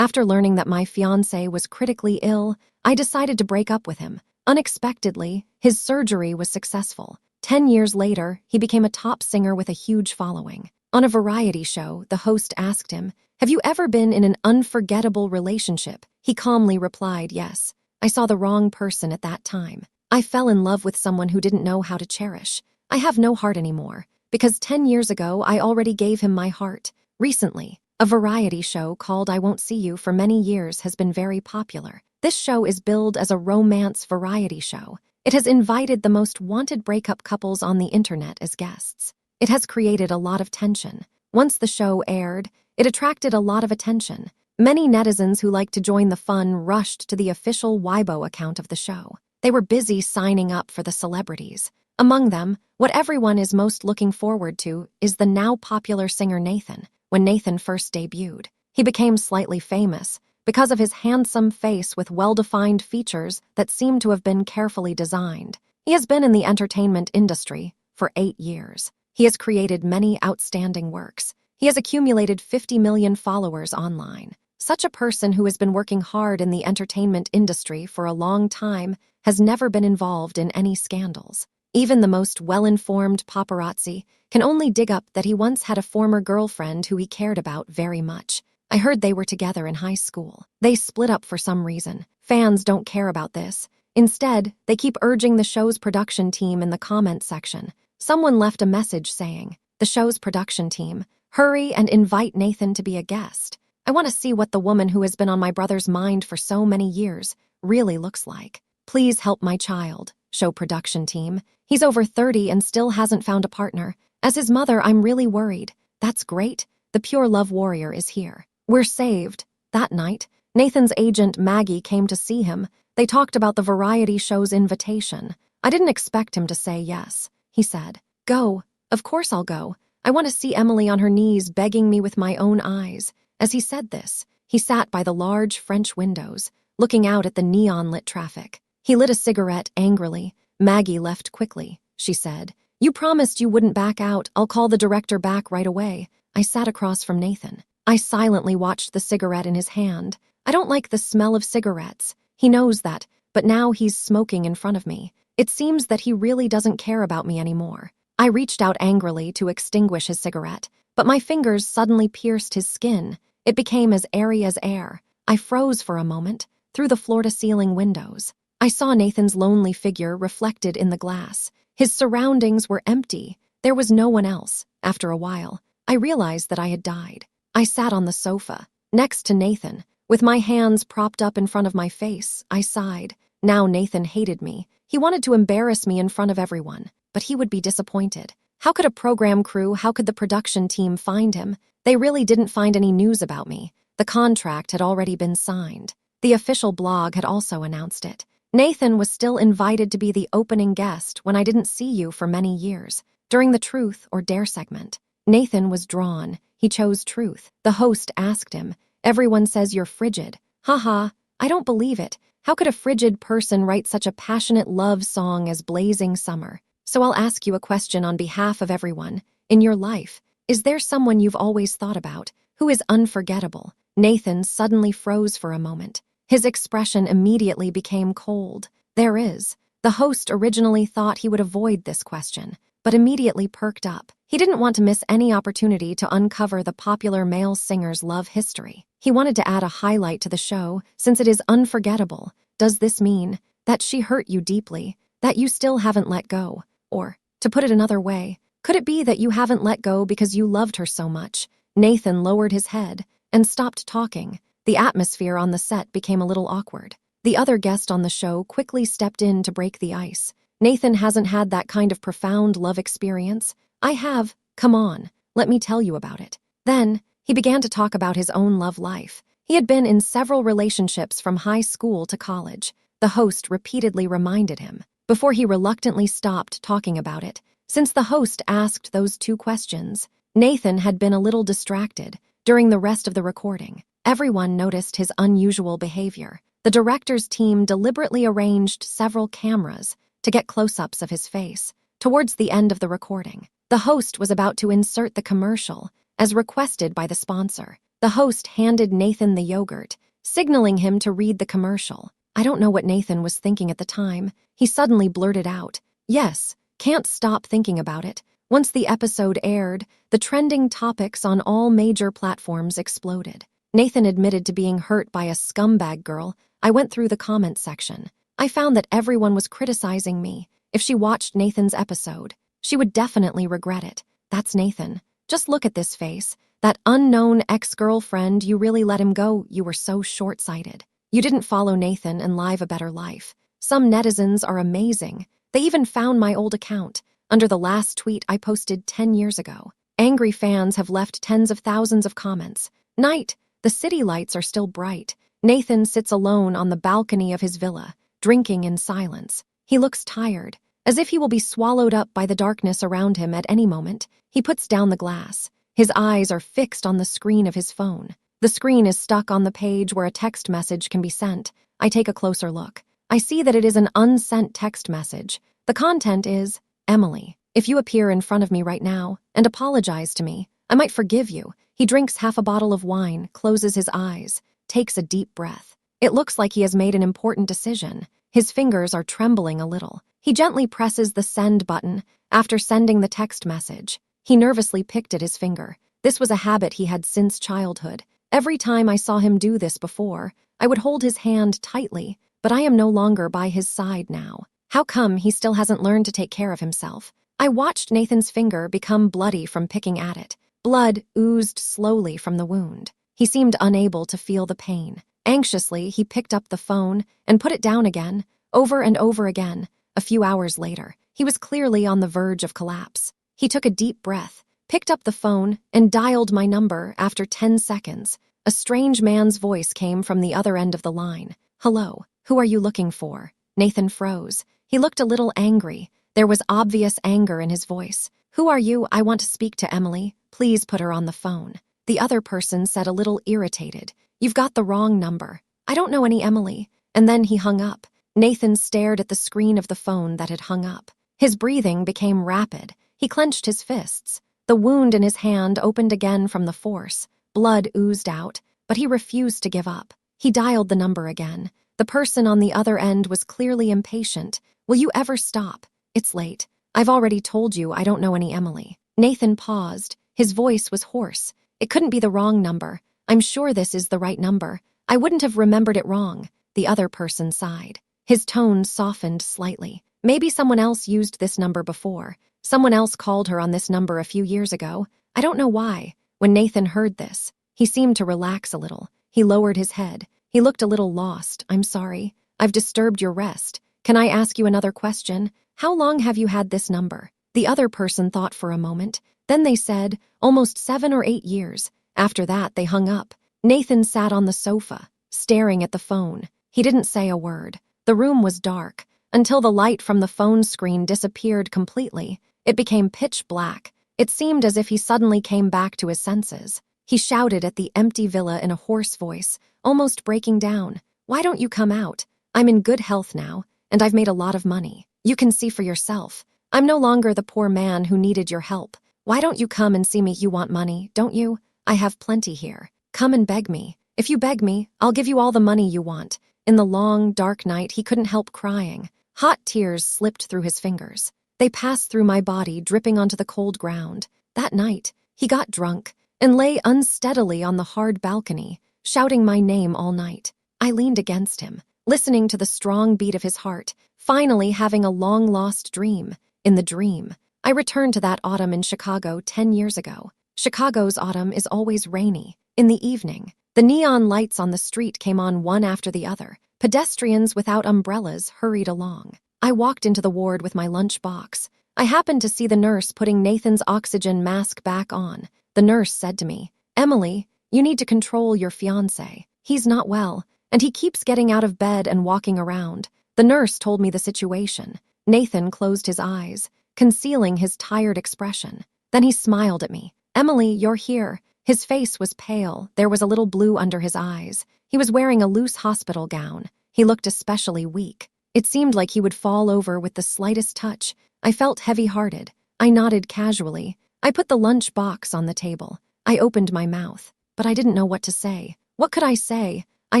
After learning that my fiancé was critically ill, I decided to break up with him. Unexpectedly, his surgery was successful. 10 years later, he became a top singer with a huge following. On a variety show, the host asked him, "Have you ever been in an unforgettable relationship?" He calmly replied, "Yes. I saw the wrong person at that time. I fell in love with someone who didn't know how to cherish. I have no heart anymore, because 10 years ago I already gave him my heart." Recently, a variety show called I Won't See You for many years has been very popular. This show is billed as a romance variety show. It has invited the most wanted breakup couples on the internet as guests. It has created a lot of tension. Once the show aired, it attracted a lot of attention. Many netizens who like to join the fun rushed to the official Weibo account of the show. They were busy signing up for the celebrities. Among them, what everyone is most looking forward to is the now popular singer Nathan. When Nathan first debuted, he became slightly famous because of his handsome face with well-defined features that seem to have been carefully designed. He has been in the entertainment industry for 8 years. He has created many outstanding works. He has accumulated 50 million followers online. Such a person who has been working hard in the entertainment industry for a long time has never been involved in any scandals. Even the most well-informed paparazzi can only dig up that he once had a former girlfriend who he cared about very much. I heard they were together in high school. They split up for some reason. Fans don't care about this. Instead, they keep urging the show's production team in the comment section. Someone left a message saying, "The show's production team, hurry and invite Nathan to be a guest. I want to see what the woman who has been on my brother's mind for so many years really looks like. Please help my child. Show production team. He's over 30 and still hasn't found a partner. As his mother, I'm really worried." That's great. The pure love warrior is here. We're saved. That night, Nathan's agent Maggie came to see him. They talked about the variety show's invitation. I didn't expect him to say yes. He said, "Go. Of course I'll go. I want to see Emily on her knees begging me with my own eyes." As he said this, he sat by the large French windows, looking out at the neon-lit traffic. He lit a cigarette angrily. "Maggie left quickly," she said. "You promised you wouldn't back out. I'll call the director back right away." I sat across from Nathan. I silently watched the cigarette in his hand. I don't like the smell of cigarettes. He knows that, but now he's smoking in front of me. It seems that he really doesn't care about me anymore. I reached out angrily to extinguish his cigarette, but my fingers suddenly pierced his skin. It became as airy as air. I froze for a moment, through the floor-to-ceiling windows. I saw Nathan's lonely figure reflected in the glass. His surroundings were empty. There was no one else. After a while, I realized that I had died. I sat on the sofa, next to Nathan. With my hands propped up in front of my face, I sighed. Now Nathan hated me. He wanted to embarrass me in front of everyone, but he would be disappointed. How could a program crew, how could the production team find him? They really didn't find any news about me. The contract had already been signed. The official blog had also announced it. Nathan was still invited to be the opening guest when I didn't see you for many years. During the Truth or Dare segment, Nathan was drawn. He chose truth. The host asked him, "Everyone says you're frigid." Haha, I don't believe it. How could a frigid person write such a passionate love song as Blazing Summer? So I'll ask you a question on behalf of everyone. In your life, is there someone you've always thought about who is unforgettable? Nathan suddenly froze for a moment. His expression immediately became cold. There is. The host originally thought he would avoid this question, but immediately perked up. He didn't want to miss any opportunity to uncover the popular male singer's love history. He wanted to add a highlight to the show, since it is unforgettable. Does this mean that she hurt you deeply, that you still haven't let go? Or, to put it another way, could it be that you haven't let go because you loved her so much? Nathan lowered his head and stopped talking. The atmosphere on the set became a little awkward. The other guest on the show quickly stepped in to break the ice. "Nathan hasn't had that kind of profound love experience." "I have. Come on, let me tell you about it." Then, he began to talk about his own love life. He had been in several relationships from high school to college. The host repeatedly reminded him, before he reluctantly stopped talking about it. Since the host asked those 2 questions, Nathan had been a little distracted. During the rest of the recording, everyone noticed his unusual behavior. The director's team deliberately arranged several cameras to get close-ups of his face. Towards the end of the recording, the host was about to insert the commercial, as requested by the sponsor. The host handed Nathan the yogurt, signaling him to read the commercial. I don't know what Nathan was thinking at the time. He suddenly blurted out, "Yes, can't stop thinking about it." Once the episode aired, the trending topics on all major platforms exploded. Nathan admitted to being hurt by a scumbag girl. I went through the comment section. I found that everyone was criticizing me. If she watched Nathan's episode, she would definitely regret it. That's Nathan. Just look at this face. That unknown ex-girlfriend, you really let him go. You were so short-sighted. You didn't follow Nathan and live a better life. Some netizens are amazing. They even found my old account under the last tweet I posted 10 years ago. Angry fans have left tens of thousands of comments. Night, the city lights are still bright. Nathan sits alone on the balcony of his villa, drinking in silence. He looks tired, as if he will be swallowed up by the darkness around him at any moment. He puts down the glass. His eyes are fixed on the screen of his phone. The screen is stuck on the page where a text message can be sent. I take a closer look. I see that it is an unsent text message. The content is, "Emily, if you appear in front of me right now and apologize to me, I might forgive you." He drinks half a bottle of wine, closes his eyes, takes a deep breath. It looks like he has made an important decision. His fingers are trembling a little. He gently presses the send button after sending the text message. He nervously picked at his finger. This was a habit he had since childhood. Every time I saw him do this before, I would hold his hand tightly, but I am no longer by his side now. How come he still hasn't learned to take care of himself? I watched Nathan's finger become bloody from picking at it. Blood oozed slowly from the wound. He seemed unable to feel the pain. Anxiously, he picked up the phone and put it down again, over and over again. A few hours later, he was clearly on the verge of collapse. He took a deep breath, picked up the phone, and dialed my number. After 10 seconds. A strange man's voice came from the other end of the line. "Hello, who are you looking for?" Nathan froze. He looked a little angry. There was obvious anger in his voice. "Who are you? I want to speak to Emily. Please put her on the phone." The other person said, a little irritated, "You've got the wrong number. I don't know any Emily." And then he hung up. Nathan stared at the screen of the phone that had hung up. His breathing became rapid. He clenched his fists. The wound in his hand opened again from the force. Blood oozed out, but he refused to give up. He dialed the number again. The person on the other end was clearly impatient. "Will you ever stop? It's late. I've already told you I don't know any Emily." Nathan paused. His voice was hoarse. "It couldn't be the wrong number. I'm sure this is the right number. I wouldn't have remembered it wrong." The other person sighed. His tone softened slightly. "Maybe someone else used this number before. Someone else called her on this number a few years ago. I don't know why." When Nathan heard this, he seemed to relax a little. He lowered his head. He looked a little lost. "I'm sorry. I've disturbed your rest. Can I ask you another question? How long have you had this number?" The other person thought for a moment. Then they said, "Almost 7 or 8 years." After that, they hung up. Nathan sat on the sofa, staring at the phone. He didn't say a word. The room was dark, until the light from the phone screen disappeared completely. It became pitch black. It seemed as if he suddenly came back to his senses. He shouted at the empty villa in a hoarse voice, almost breaking down. "Why don't you come out? I'm in good health now, and I've made a lot of money. You can see for yourself. I'm no longer the poor man who needed your help. Why don't you come and see me? You want money, don't you? I have plenty here. Come and beg me. If you beg me, I'll give you all the money you want." In the long, dark night, he couldn't help crying. Hot tears slipped through his fingers. They passed through my body, dripping onto the cold ground. That night, he got drunk and lay unsteadily on the hard balcony, shouting my name all night. I leaned against him, listening to the strong beat of his heart, finally having a long-lost dream. In the dream, I returned to that autumn in Chicago 10 years ago. Chicago's autumn is always rainy. In the evening, the neon lights on the street came on one after the other. Pedestrians without umbrellas hurried along. I walked into the ward with my lunch box. I happened to see the nurse putting Nathan's oxygen mask back on. The nurse said to me, "Emily, you need to control your fiancé. He's not well, and he keeps getting out of bed and walking around." The nurse told me the situation. Nathan closed his eyes, concealing his tired expression. Then he smiled at me. "Emily, you're here." His face was pale. There was a little blue under his eyes. He was wearing a loose hospital gown. He looked especially weak. It seemed like he would fall over with the slightest touch. I felt heavy-hearted. I nodded casually. I put the lunch box on the table. I opened my mouth. but I didn't know what to say. What could I say? I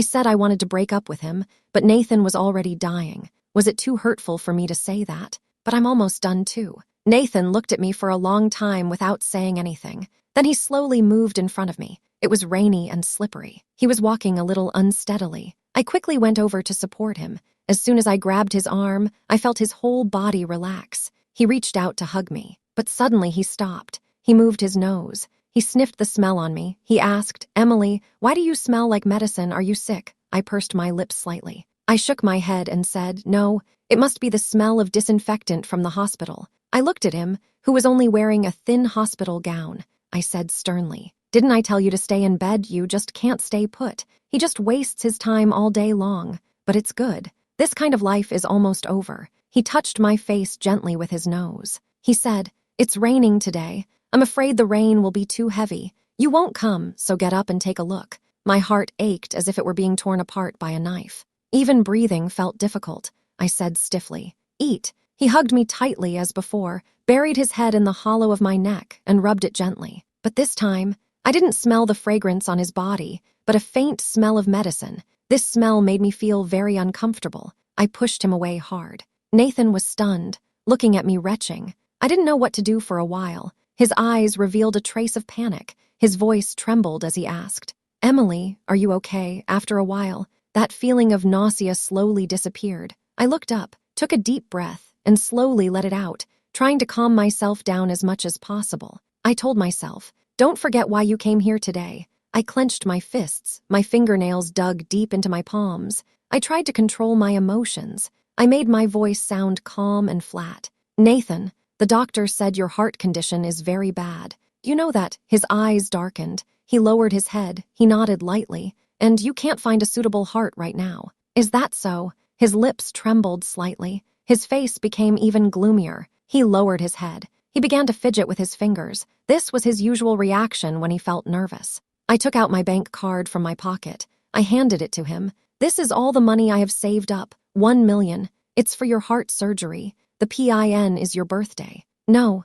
said I wanted to break up with him, but Nathan was already dying. Was it too hurtful for me to say that? But I'm almost done too. Nathan looked at me for a long time without saying anything. Then he slowly moved in front of me. It was rainy and slippery. He was walking a little unsteadily. I quickly went over to support him. As soon as I grabbed his arm, I felt his whole body relax. He reached out to hug me, but suddenly he stopped. He moved his nose. He sniffed the smell on me. He asked, "Emily, why do you smell like medicine? Are you sick?" I pursed my lips slightly. I shook my head and said, "No, it must be the smell of disinfectant from the hospital." I looked at him, who was only wearing a thin hospital gown. I said sternly, "Didn't I tell you to stay in bed? You just can't stay put. He just wastes his time all day long. But it's good. This kind of life is almost over." He touched my face gently with his nose. He said, "It's raining today. I'm afraid the rain will be too heavy. You won't come, so get up and take a look." My heart ached as if it were being torn apart by a knife. Even breathing felt difficult. I said stiffly, "Eat." He hugged me tightly as before, buried his head in the hollow of my neck, and rubbed it gently. But this time, I didn't smell the fragrance on his body, but a faint smell of medicine. This smell made me feel very uncomfortable. I pushed him away hard. Nathan was stunned, looking at me retching. I didn't know what to do for a while. His eyes revealed a trace of panic. His voice trembled as he asked, "Emily, are you okay?" After a while, that feeling of nausea slowly disappeared. I looked up, took a deep breath, and slowly let it out, trying to calm myself down as much as possible. I told myself, "Don't forget why you came here today." I clenched my fists, my fingernails dug deep into my palms. I tried to control my emotions. I made my voice sound calm and flat. "Nathan, the doctor said your heart condition is very bad. You know that?" His eyes darkened. He lowered his head. He nodded lightly. "And you can't find a suitable heart right now." "Is that so?" His lips trembled slightly. His face became even gloomier. He lowered his head. He began to fidget with his fingers. This was his usual reaction when he felt nervous. I took out my bank card from my pocket. I handed it to him. "This is all the money I have saved up. 1 million. It's for your heart surgery. The PIN is your birthday." No,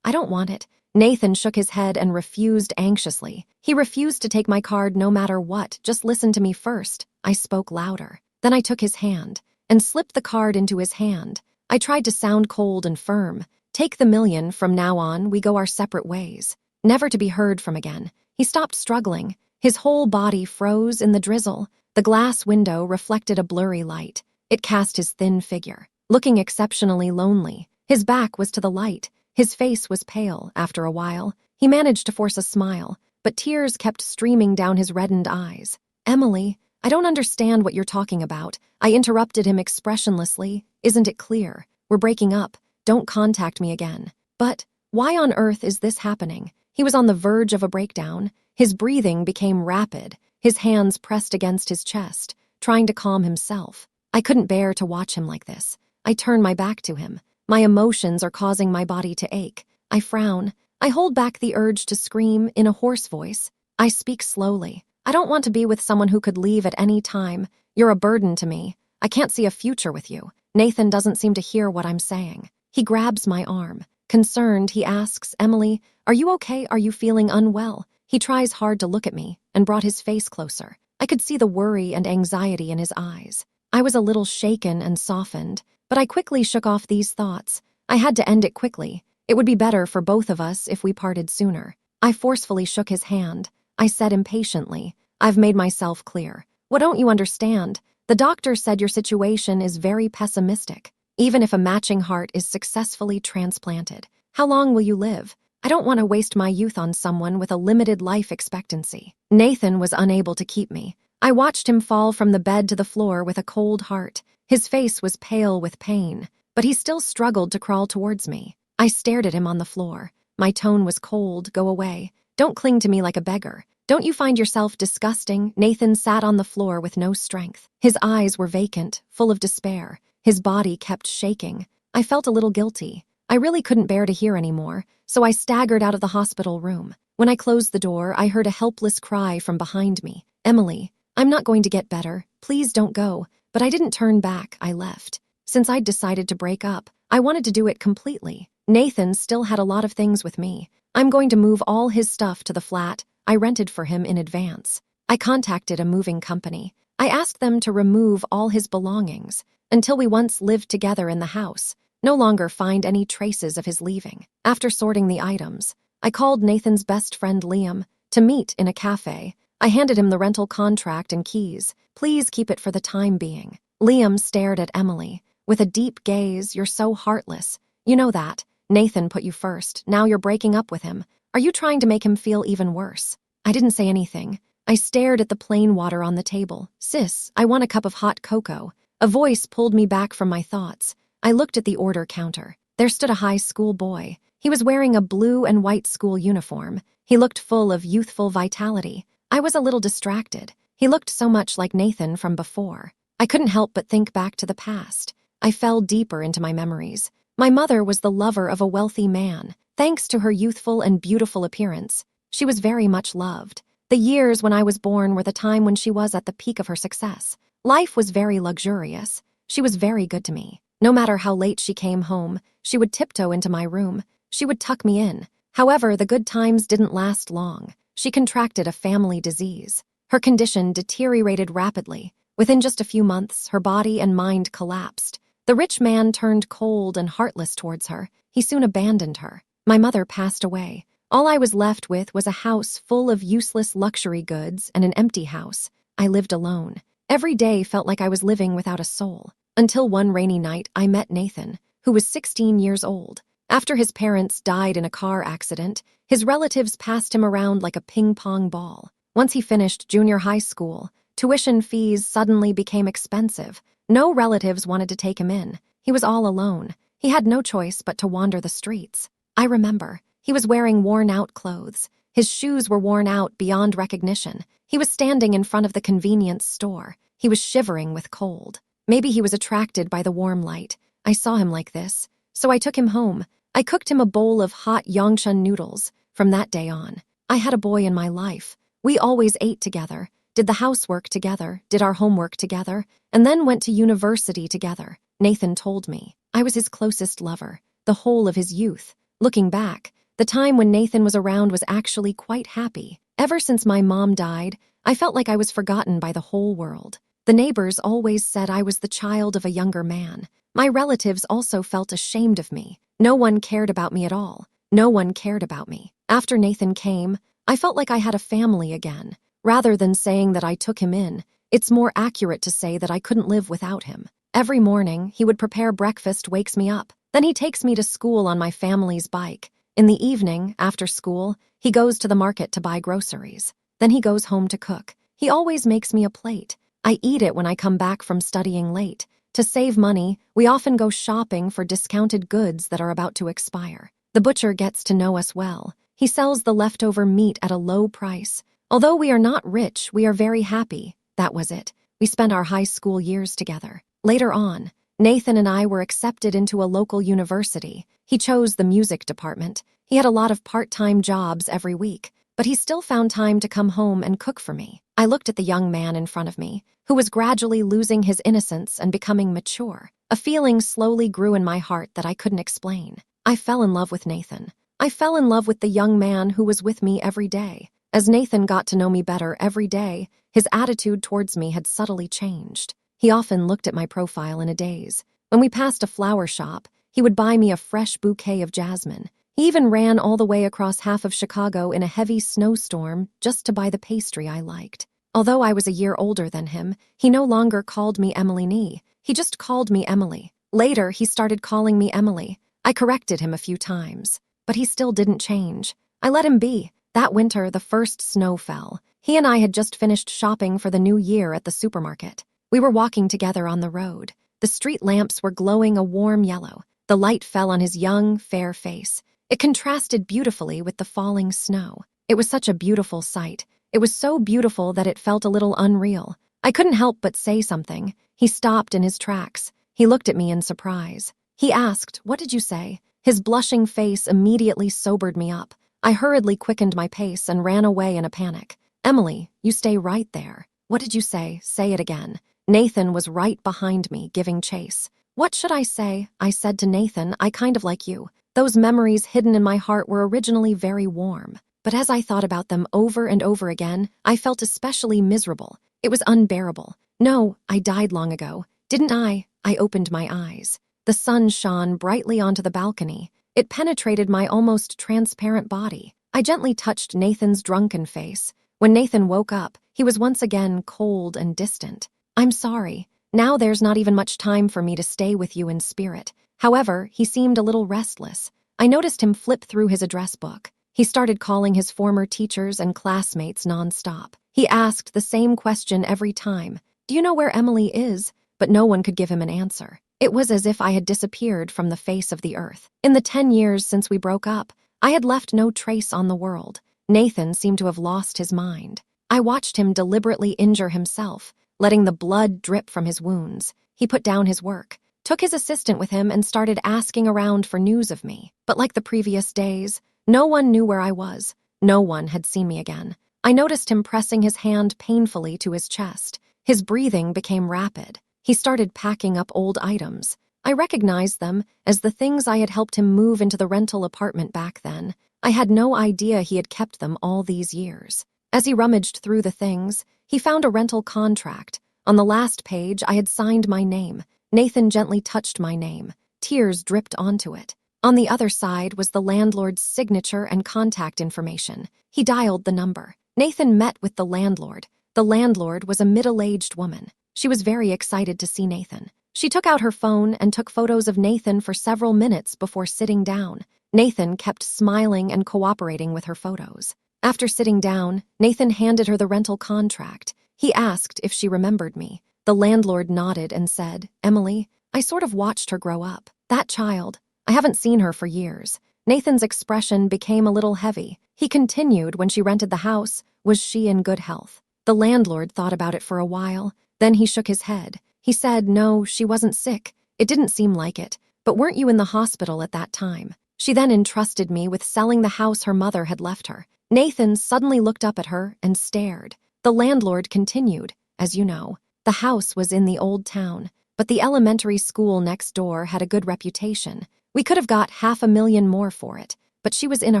I don't want it." Nathan shook his head and refused anxiously. He refused to take my card no matter what. "Just listen to me first." I spoke louder. Then I took his hand and slipped the card into his hand. I tried to sound cold and firm. "Take the 1 million. From now on, we go our separate ways." Never to be heard from again. He stopped struggling. His whole body froze in the drizzle. The glass window reflected a blurry light. It cast his thin figure, looking exceptionally lonely. His back was to the light. His face was pale. After a while, he managed to force a smile, but tears kept streaming down his reddened eyes. "Emily, I don't understand what you're talking about." I interrupted him expressionlessly. "Isn't it clear? We're breaking up. Don't contact me again." "But why on earth is this happening?" He was on the verge of a breakdown. His breathing became rapid. His hands pressed against his chest, trying to calm himself. I couldn't bear to watch him like this. I turn my back to him. My emotions are causing my body to ache. I frown. I hold back the urge to scream in a hoarse voice. I speak slowly. "I don't want to be with someone who could leave at any time. You're a burden to me. I can't see a future with you." Nathan doesn't seem to hear what I'm saying. He grabs my arm. Concerned, he asks, "Emily, are you okay? Are you feeling unwell?" He tries hard to look at me and brought his face closer. I could see the worry and anxiety in his eyes. I was a little shaken and softened, but I quickly shook off these thoughts. I had to end it quickly. It would be better for both of us if we parted sooner. I forcefully shook his hand. I said impatiently, "I've made myself clear. What don't you understand? The doctor said your situation is very pessimistic. Even if a matching heart is successfully transplanted, how long will you live? I don't want to waste my youth on someone with a limited life expectancy." Nathan was unable to keep me. I watched him fall from the bed to the floor with a cold heart. His face was pale with pain, but he still struggled to crawl towards me. I stared at him on the floor. My tone was cold. "Go away. Don't cling to me like a beggar. Don't you find yourself disgusting?" Nathan sat on the floor with no strength. His eyes were vacant, full of despair. His body kept shaking. I felt a little guilty. I really couldn't bear to hear anymore, so I staggered out of the hospital room. When I closed the door, I heard a helpless cry from behind me. "Emily, I'm not going to get better. Please don't go." But I didn't turn back. I left. Since I'd decided to break up, I wanted to do it completely. Nathan still had a lot of things with me. "I'm going to move all his stuff to the flat. I rented for him in advance. I contacted a moving company. I asked them to remove all his belongings until we once lived together in the house, no longer find any traces of his leaving. After sorting the items, I called Nathan's best friend Liam to meet in a cafe. I handed him the rental contract and keys. Please keep it for the time being. Liam stared at Emily with a deep gaze. You're so heartless. You know that. Nathan put you first. Now you're breaking up with him. Are you trying to make him feel even worse? I didn't say anything. I stared at the plain water on the table. Sis, I want a cup of hot cocoa. A voice pulled me back from my thoughts. I looked at the order counter. There stood a high school boy. He was wearing a blue and white school uniform. He looked full of youthful vitality. I was a little distracted. He looked so much like Nathan from before. I couldn't help but think back to the past. I fell deeper into my memories. My mother was the lover of a wealthy man. Thanks to her youthful and beautiful appearance, she was very much loved. The years when I was born were the time when she was at the peak of her success. Life was very luxurious. She was very good to me. No matter how late she came home, she would tiptoe into my room. She would tuck me in. However, the good times didn't last long. She contracted a family disease. Her condition deteriorated rapidly. Within just a few months, her body and mind collapsed. The rich man turned cold and heartless towards her. He soon abandoned her. My mother passed away. All I was left with was a house full of useless luxury goods and an empty house. I lived alone. Every day felt like I was living without a soul. Until one rainy night, I met Nathan, who was 16 years old. After his parents died in a car accident, his relatives passed him around like a ping-pong ball. Once he finished junior high school, tuition fees suddenly became expensive. No relatives wanted to take him in. He was all alone. He had no choice but to wander the streets. I remember, he was wearing worn-out clothes. His shoes were worn out beyond recognition. He was standing in front of the convenience store. He was shivering with cold. Maybe he was attracted by the warm light. I saw him like this, so I took him home. I cooked him a bowl of hot Yongchun noodles. From that day on, I had a boy in my life. We always ate together, did the housework together, did our homework together, and then went to university together. Nathan told me I was his closest lover, the whole of his youth. Looking back, the time when Nathan was around was actually quite happy. Ever since my mom died, I felt like I was forgotten by the whole world. The neighbors always said I was the child of a younger man. My relatives also felt ashamed of me. No one cared about me at all. No one cared about me. After Nathan came, I felt like I had a family again. Rather than saying that I took him in, it's more accurate to say that I couldn't live without him. Every morning, he would prepare breakfast, wakes me up. Then he takes me to school on my family's bike. In the evening, after school, he goes to the market to buy groceries. Then he goes home to cook. He always makes me a plate. I eat it when I come back from studying late. To save money, we often go shopping for discounted goods that are about to expire. The butcher gets to know us well. He sells the leftover meat at a low price. Although we are not rich, we are very happy. That was it. We spent our high school years together. Later on, Nathan and I were accepted into a local university. He chose the music department. He had a lot of part-time jobs every week, but he still found time to come home and cook for me. I looked at the young man in front of me, who was gradually losing his innocence and becoming mature. A feeling slowly grew in my heart that I couldn't explain. I fell in love with Nathan. I fell in love with the young man who was with me every day. As Nathan got to know me better every day, his attitude towards me had subtly changed. He often looked at my profile in a daze. When we passed a flower shop, he would buy me a fresh bouquet of jasmine. He even ran all the way across half of Chicago in a heavy snowstorm just to buy the pastry I liked. Although I was a year older than him, he no longer called me Emily Nee. He just called me Emily. Later, he started calling me Emily. I corrected him a few times, but he still didn't change. I let him be. That winter, the first snow fell. He and I had just finished shopping for the new year at the supermarket. We were walking together on the road. The street lamps were glowing a warm yellow. The light fell on his young, fair face. It contrasted beautifully with the falling snow. It was such a beautiful sight. It was so beautiful that it felt a little unreal. I couldn't help but say something. He stopped in his tracks. He looked at me in surprise. He asked, "What did you say?" His blushing face immediately sobered me up. I hurriedly quickened my pace and ran away in a panic. "Emily, you stay right there." "What did you say? Say it again." Nathan was right behind me, giving chase. "What should I say?" I said to Nathan, "I kind of like you." Those memories hidden in my heart were originally very warm. But as I thought about them over and over again, I felt especially miserable. It was unbearable. No, I died long ago. Didn't I? I opened my eyes. The sun shone brightly onto the balcony. It penetrated my almost transparent body. I gently touched Nathan's drunken face. When Nathan woke up, he was once again cold and distant. I'm sorry. Now there's not even much time for me to stay with you in spirit. However, he seemed a little restless. I noticed him flip through his address book. He started calling his former teachers and classmates nonstop. He asked the same question every time. Do you know where Emily is? But no one could give him an answer. It was as if I had disappeared from the face of the earth. In the 10 years since we broke up, I had left no trace on the world. Nathan seemed to have lost his mind. I watched him deliberately injure himself, letting the blood drip from his wounds. He put down his work, took his assistant with him, and started asking around for news of me. But like the previous days, no one knew where I was. No one had seen me again. I noticed him pressing his hand painfully to his chest. His breathing became rapid. He started packing up old items. I recognized them as the things I had helped him move into the rental apartment back then. I had no idea he had kept them all these years. As he rummaged through the things, he found a rental contract. On the last page, I had signed my name. Nathan gently touched my name. Tears dripped onto it. On the other side was the landlord's signature and contact information. He dialed the number. Nathan met with the landlord. The landlord was a middle-aged woman. She was very excited to see Nathan. She took out her phone and took photos of Nathan for several minutes before sitting down. Nathan kept smiling and cooperating with her photos. After sitting down, Nathan handed her the rental contract. He asked if she remembered me. The landlord nodded and said, Emily, I sort of watched her grow up. That child, I haven't seen her for years. Nathan's expression became a little heavy. He continued, when she rented the house, was she in good health? The landlord thought about it for a while. Then he shook his head. He said, no, she wasn't sick. It didn't seem like it. But weren't you in the hospital at that time? She then entrusted me with selling the house her mother had left her. Nathan suddenly looked up at her and stared. The landlord continued, as you know, the house was in the old town, but the elementary school next door had a good reputation. We could have got $500,000 more for it, but she was in a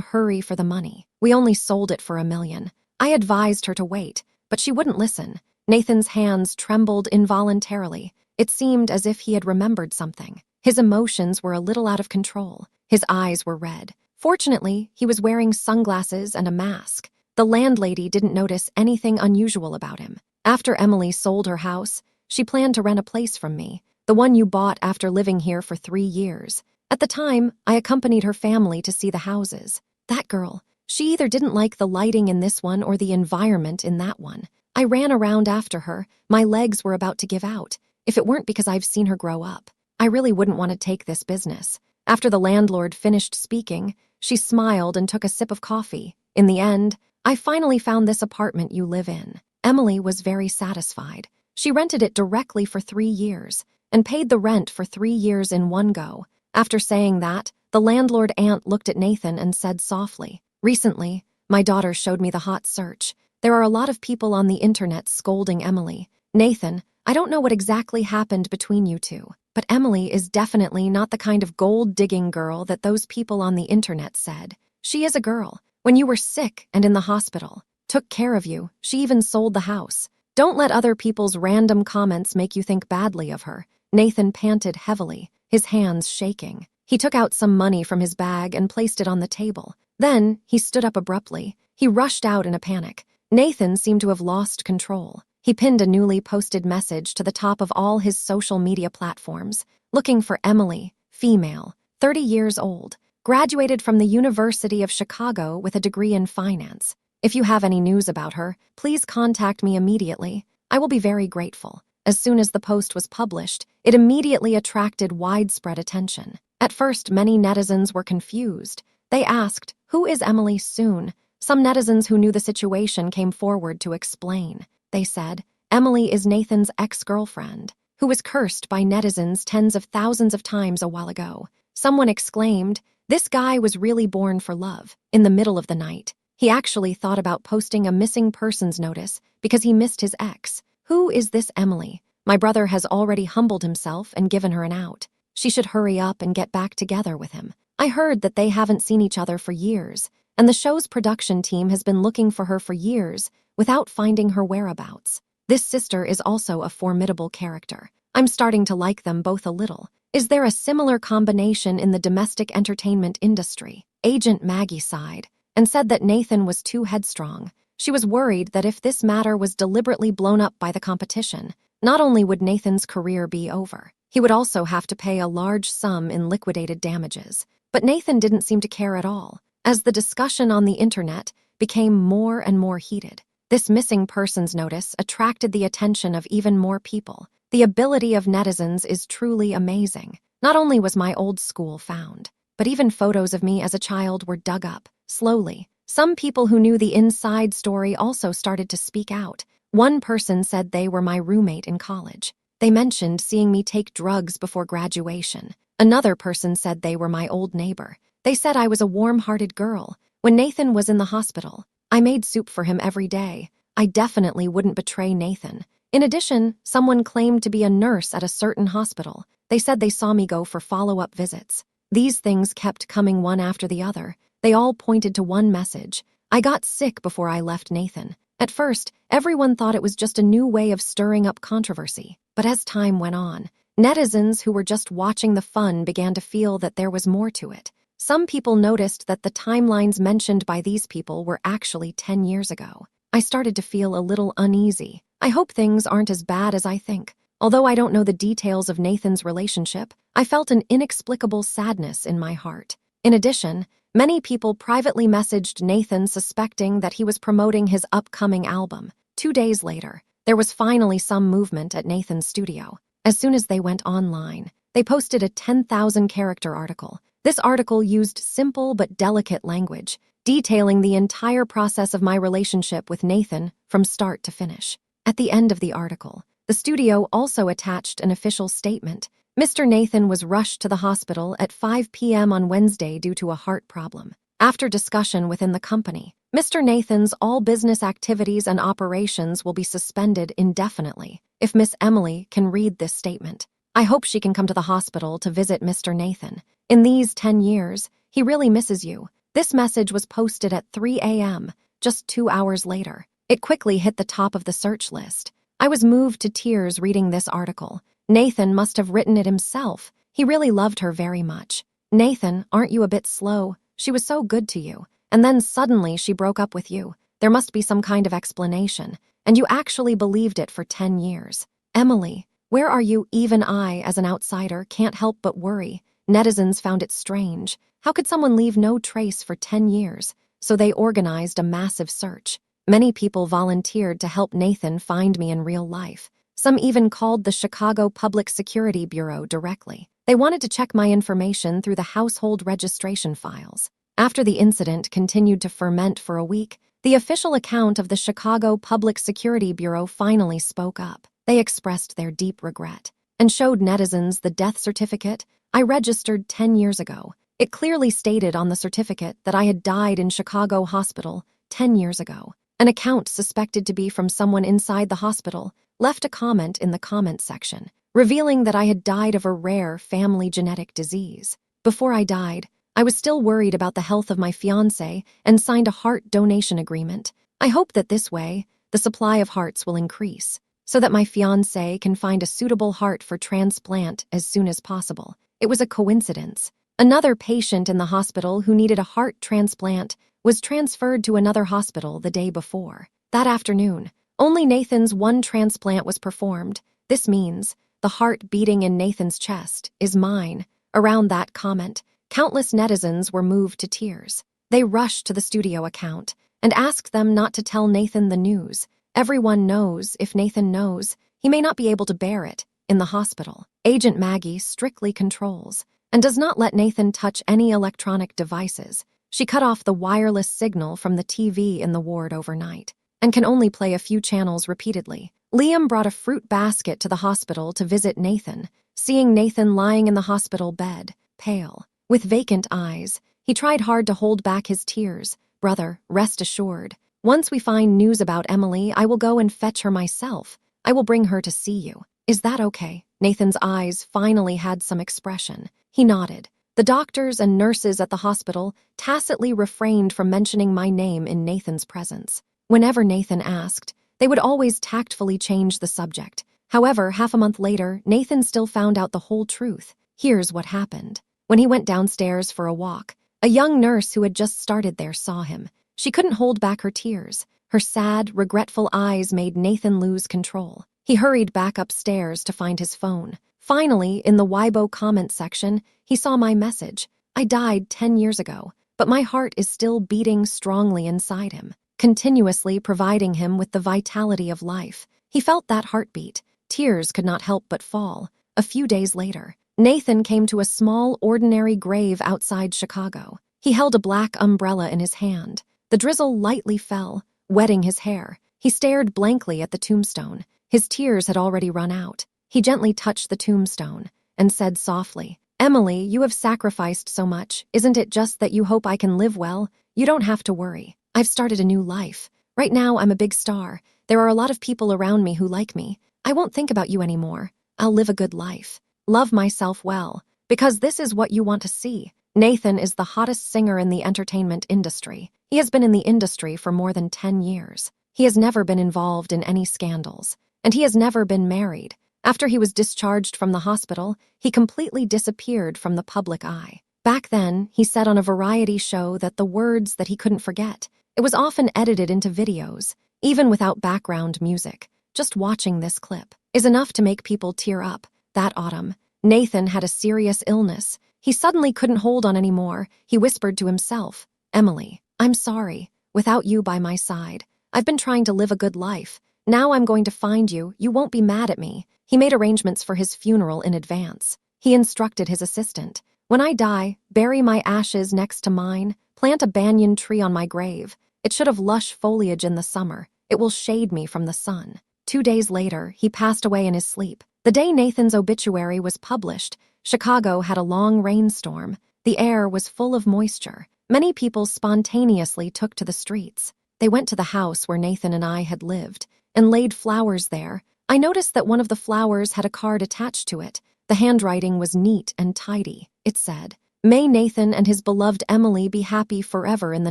hurry for the money. We only sold it for $1 million. I advised her to wait, but she wouldn't listen. Nathan's hands trembled involuntarily. It seemed as if he had remembered something. His emotions were a little out of control. His eyes were red. Fortunately, he was wearing sunglasses and a mask. The landlady didn't notice anything unusual about him. After Emily sold her house, she planned to rent a place from me, the one you bought after living here for 3 years. At the time, I accompanied her family to see the houses. That girl, she either didn't like the lighting in this one or the environment in that one. I ran around after her. My legs were about to give out. If it weren't because I've seen her grow up, I really wouldn't want to take this business. After the landlord finished speaking, she smiled and took a sip of coffee. In the end, I finally found this apartment you live in. Emily was very satisfied. She rented it directly for 3 years and paid the rent for 3 years in one go. After saying that, the landlord aunt looked at Nathan and said softly, recently, my daughter showed me the hot search. There are a lot of people on the internet scolding Emily. Nathan, I don't know what exactly happened between you two, but Emily is definitely not the kind of gold-digging girl that those people on the internet said. She is a girl. When you were sick and in the hospital, took care of you, she even sold the house. Don't let other people's random comments make you think badly of her. Nathan panted heavily, his hands shaking. He took out some money from his bag and placed it on the table. Then, he stood up abruptly. He rushed out in a panic. Nathan seemed to have lost control. He pinned a newly posted message to the top of all his social media platforms, looking for Emily, female, 30 years old, graduated from the University of Chicago with a degree in finance. If you have any news about her, please contact me immediately. I will be very grateful. As soon as the post was published, it immediately attracted widespread attention. At first, many netizens were confused. They asked, "Who is Emily Soon?" Some netizens who knew the situation came forward to explain. They said, Emily is Nathan's ex-girlfriend, who was cursed by netizens tens of thousands of times a while ago. Someone exclaimed, this guy was really born for love. In the middle of the night, he actually thought about posting a missing persons notice because he missed his ex. Who is this Emily? My brother has already humbled himself and given her an out. She should hurry up and get back together with him. I heard that they haven't seen each other for years. and the show's production team has been looking for her for years without finding her whereabouts. This sister is also a formidable character. I'm starting to like them both a little. Is there a similar combination in the domestic entertainment industry? Agent Maggie sighed and said that Nathan was too headstrong. She was worried that if this matter was deliberately blown up by the competition, not only would Nathan's career be over, he would also have to pay a large sum in liquidated damages. But Nathan didn't seem to care at all, as the discussion on the internet became more and more heated. This missing persons notice attracted the attention of even more people. The ability of netizens is truly amazing. Not only was my old school found, but even photos of me as a child were dug up, slowly. Some people who knew the inside story also started to speak out. One person said they were my roommate in college. They mentioned seeing me take drugs before graduation. Another person said they were my old neighbor. They said I was a warm-hearted girl. When Nathan was in the hospital, I made soup for him every day. I definitely wouldn't betray Nathan. In addition, someone claimed to be a nurse at a certain hospital. They said they saw me go for follow-up visits. These things kept coming one after the other. They all pointed to one message. I got sick before I left Nathan. At first, everyone thought it was just a new way of stirring up controversy. But as time went on, netizens who were just watching the fun began to feel that there was more to it. Some people noticed that the timelines mentioned by these people were actually 10 years ago. I started to feel a little uneasy. I hope things aren't as bad as I think. Although I don't know the details of Nathan's relationship, I felt an inexplicable sadness in my heart. In addition, many people privately messaged Nathan suspecting that he was promoting his upcoming album. 2 days later, there was finally some movement at Nathan's studio. As soon as they went online, they posted a 10,000-character article. This article used simple but delicate language, detailing the entire process of my relationship with Nathan from start to finish. At the end of the article, the studio also attached an official statement. Mr. Nathan was rushed to the hospital at 5 p.m. on Wednesday due to a heart problem. After discussion within the company, Mr. Nathan's all business activities and operations will be suspended indefinitely. If Miss Emily can read this statement, I hope she can come to the hospital to visit Mr. Nathan. In these 10 years, he really misses you. This message was posted at 3 a.m., just 2 hours later. It quickly hit the top of the search list. I was moved to tears reading this article. Nathan must have written it himself. He really loved her very much. Nathan, aren't you a bit slow? She was so good to you. And then suddenly she broke up with you. There must be some kind of explanation. And you actually believed it for 10 years. Emily, where are you? Even I, as an outsider, can't help but worry. Netizens found it strange. How could someone leave no trace for 10 years? So they organized a massive search. Many people volunteered to help Nathan find me in real life. Some even called the Chicago Public Security Bureau directly. They wanted to check my information through the household registration files. After the incident continued to ferment for a week, the official account of the Chicago Public Security Bureau finally spoke up. They expressed their deep regret and showed netizens the death certificate I registered 10 years ago. It clearly stated on the certificate that I had died in Chicago Hospital 10 years ago. An account suspected to be from someone inside the hospital left a comment in the comments section, revealing that I had died of a rare family genetic disease. Before I died, I was still worried about the health of my fiancé and signed a heart donation agreement. I hope that this way, the supply of hearts will increase, so that my fiancé can find a suitable heart for transplant as soon as possible. It was a coincidence. Another patient in the hospital who needed a heart transplant was transferred to another hospital the day before. That afternoon, only Nathan's one transplant was performed. This means the heart beating in Nathan's chest is mine. Around that comment, countless netizens were moved to tears. They rushed to the studio account and asked them not to tell Nathan the news. Everyone knows if Nathan knows, he may not be able to bear it. In the hospital, Agent Maggie strictly controls and does not let Nathan touch any electronic devices. She cut off the wireless signal from the TV in the ward overnight and can only play a few channels repeatedly. Liam brought a fruit basket to the hospital to visit Nathan. Seeing Nathan lying in the hospital bed, pale, with vacant eyes, he tried hard to hold back his tears. Brother, rest assured. Once we find news about Emily, I will go and fetch her myself. I will bring her to see you. Is that okay? Nathan's eyes finally had some expression. He nodded. The doctors and nurses at the hospital tacitly refrained from mentioning my name in Nathan's presence. Whenever Nathan asked, they would always tactfully change the subject. However, half a month later, Nathan still found out the whole truth. Here's what happened. When he went downstairs for a walk, a young nurse who had just started there saw him. She couldn't hold back her tears. Her sad, regretful eyes made Nathan lose control. He hurried back upstairs to find his phone. Finally, in the Weibo comment section, he saw my message. I died 10 years ago, but my heart is still beating strongly inside him, continuously providing him with the vitality of life. He felt that heartbeat. Tears could not help but fall. A few days later, Nathan came to a small, ordinary grave outside Chicago. He held a black umbrella in his hand. The drizzle lightly fell, wetting his hair. He stared blankly at the tombstone. His tears had already run out. He gently touched the tombstone and said softly, "Emily, you have sacrificed so much. Isn't it just that you hope I can live well? You don't have to worry. I've started a new life. Right now, I'm a big star. There are a lot of people around me who like me. I won't think about you anymore. I'll live a good life. Love myself well, because this is what you want to see." Nathan is the hottest singer in the entertainment industry. He has been in the industry for more than 10 years. He has never been involved in any scandals, and he has never been married. After he was discharged from the hospital, he completely disappeared from the public eye. Back then, he said on a variety show that the words that he couldn't forget. It was often edited into videos, even without background music. Just watching this clip is enough to make people tear up. That autumn, Nathan had a serious illness. He suddenly couldn't hold on anymore. He whispered to himself, "Emily, I'm sorry. Without you by my side, I've been trying to live a good life. Now I'm going to find you. You won't be mad at me." He made arrangements for his funeral in advance. He instructed his assistant, "When I die, bury my ashes next to mine. Plant a banyan tree on my grave. It should have lush foliage in the summer. It will shade me from the sun." 2 days later, he passed away in his sleep. The day Nathan's obituary was published, Chicago had a long rainstorm. The air was full of moisture. Many people spontaneously took to the streets. They went to the house where Nathan and I had lived and laid flowers there. I noticed that one of the flowers had a card attached to it. The handwriting was neat and tidy. It said, "May Nathan and his beloved Emily be happy forever in the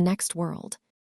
next world."